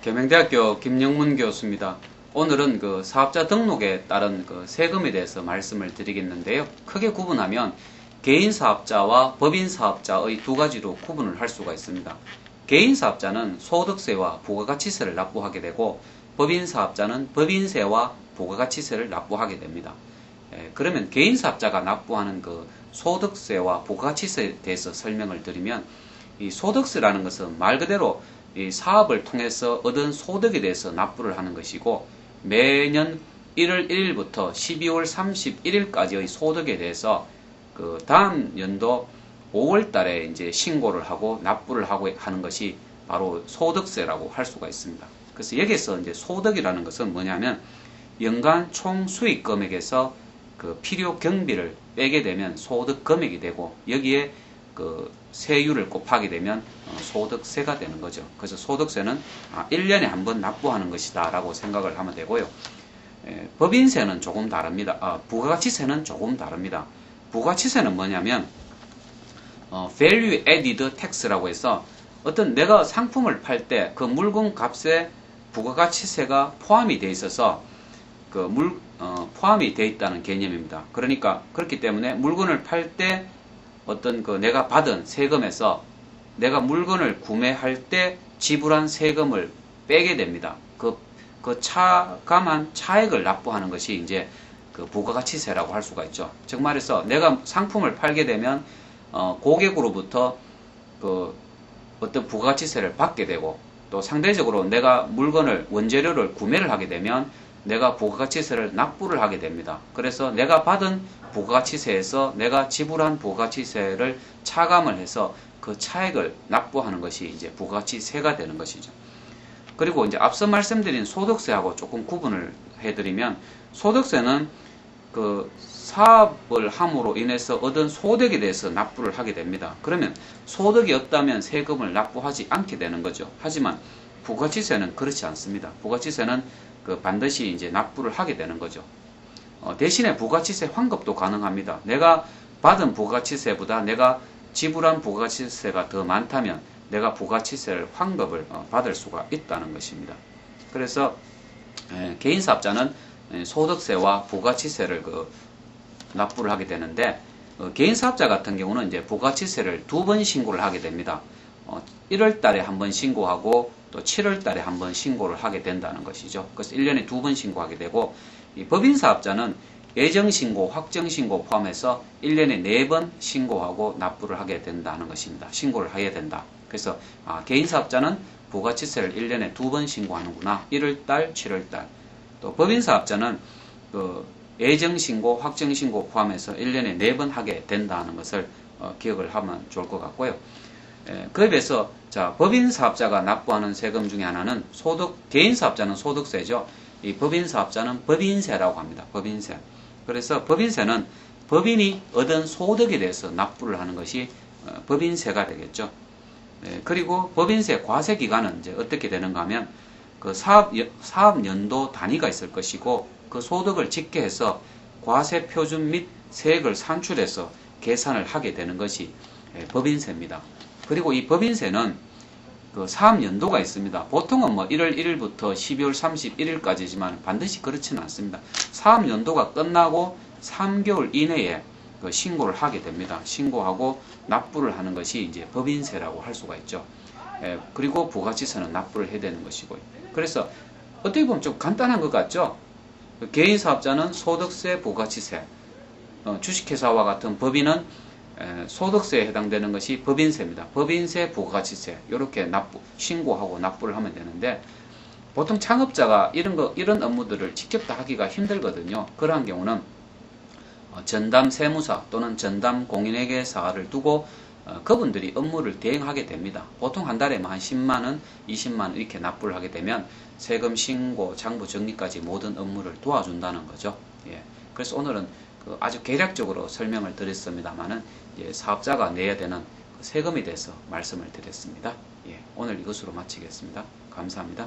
계명대학교 김영문 교수입니다. 오늘은 그 사업자 등록에 따른 그 세금에 대해서 말씀을 드리겠는데요. 크게 구분하면 개인 사업자와 법인 사업자의 두 가지로 구분을 할 수가 있습니다. 개인 사업자는 소득세와 부가가치세를 납부하게 되고, 법인 사업자는 법인세와 부가가치세를 납부하게 됩니다. 그러면 개인 사업자가 납부하는 그 소득세와 부가가치세에 대해서 설명을 드리면, 이 소득세라는 것은 말 그대로 이 사업을 통해서 얻은 소득에 대해서 납부를 하는 것이고, 매년 1월 1일부터 12월 31일까지의 소득에 대해서 그 다음 연도 5월 달에 이제 신고를 하고 납부를 하고 하는 것이 바로 소득세라고 할 수가 있습니다. 그래서 여기서 이제 소득이라는 것은 뭐냐면, 연간 총 수익 금액에서 그 필요 경비를 빼게 되면 소득 금액이 되고, 여기에 그 세율을 곱하게 되면 소득세가 되는 거죠. 그래서 소득세는 1년에 한 번 납부하는 것이다 라고 생각을 하면 되고요. 법인세는 조금 다릅니다. 부가가치세는 조금 다릅니다. 부가가치세는 뭐냐면 Value Added Tax라고 해서 어떤 내가 상품을 팔 때 그 물건 값에 부가가치세가 포함이 되어 있어서 포함이 되어 있다는 개념입니다. 그러니까 그렇기 때문에 물건을 팔 때 어떤 그 내가 받은 세금에서 내가 물건을 구매할 때 지불한 세금을 빼게 됩니다. 그 차감한 차액을 납부하는 것이 이제 그 부가가치세라고 할 수가 있죠. 즉 말해서 내가 상품을 팔게 되면 고객으로부터 그 어떤 부가가치세를 받게 되고, 또 상대적으로 내가 물건을 원재료를 구매를 하게 되면 내가 부가가치세를 납부를 하게 됩니다. 그래서 내가 받은 부가가치세에서 내가 지불한 부가가치세를 차감을 해서 그 차액을 납부하는 것이 이제 부가가치세가 되는 것이죠. 그리고 이제 앞서 말씀드린 소득세하고 조금 구분을 해드리면, 소득세는 그 사업을 함으로 인해서 얻은 소득에 대해서 납부를 하게 됩니다. 그러면 소득이 없다면 세금을 납부하지 않게 되는 거죠. 하지만 부가가치세는 그렇지 않습니다. 부가가치세는 반드시 이제 납부를 하게 되는 거죠. 대신에 부가가치세 환급도 가능합니다. 내가 받은 부가가치세보다 내가 지불한 부가가치세가 더 많다면 내가 부가가치세를 환급을 받을 수가 있다는 것입니다. 그래서 개인 사업자는 소득세와 부가가치세를 납부를 하게 되는데, 개인 사업자 같은 경우는 이제 부가가치세를 두 번 신고를 하게 됩니다. 1월 달에 한 번 신고하고 또 7월 달에 한 번 신고를 하게 된다는 것이죠. 그래서 1년에 두 번 신고하게 되고, 이 법인 사업자는 예정신고, 확정신고 포함해서 1년에 4번 신고하고 납부를 하게 된다는 것입니다. 신고를 해야 된다. 그래서 개인 사업자는 부가가치세를 1년에 두 번 신고하는구나. 1월 달, 7월 달. 또 법인 사업자는 예정신고, 확정신고 포함해서 1년에 4번 하게 된다는 것을 기억을 하면 좋을 것 같고요. 그에 비해서 법인 사업자가 납부하는 세금 중에 하나는 개인 사업자는 소득세죠. 이 법인 사업자는 법인세라고 합니다. 법인세. 그래서 법인세는 법인이 얻은 소득에 대해서 납부를 하는 것이 법인세가 되겠죠. 그리고 법인세 과세 기간은 이제 어떻게 되는가 하면 그 사업 연도 단위가 있을 것이고, 그 소득을 집계해서 과세 표준 및 세액을 산출해서 계산을 하게 되는 것이 법인세입니다. 그리고 이 법인세는 그 사업 연도가 있습니다. 보통은 1월 1일부터 12월 31일까지지만 반드시 그렇지는 않습니다. 사업 연도가 끝나고 3개월 이내에 신고를 하게 됩니다. 신고하고 납부를 하는 것이 이제 법인세라고 할 수가 있죠. 그리고 부가가치세는 납부를 해야 되는 것이고요. 그래서 어떻게 보면 좀 간단한 것 같죠? 개인 사업자는 소득세, 부가가치세, 주식회사와 같은 법인은 소득세에 해당되는 것이 법인세입니다. 법인세, 부가가치세 이렇게 신고하고 납부를 하면 되는데, 보통 창업자가 이런 업무들을 직접 다 하기가 힘들거든요. 그러한 경우는 전담 세무사 또는 전담 공인회계사를 두고 그분들이 업무를 대행하게 됩니다. 보통 한 달에 한 10만원, 20만원 이렇게 납부를 하게 되면 세금 신고, 장부 정리까지 모든 업무를 도와준다는 거죠. 그래서 오늘은 아주 개략적으로 설명을 드렸습니다만은 사업자가 내야 되는 세금에 대해서 말씀을 드렸습니다. 오늘 이것으로 마치겠습니다. 감사합니다.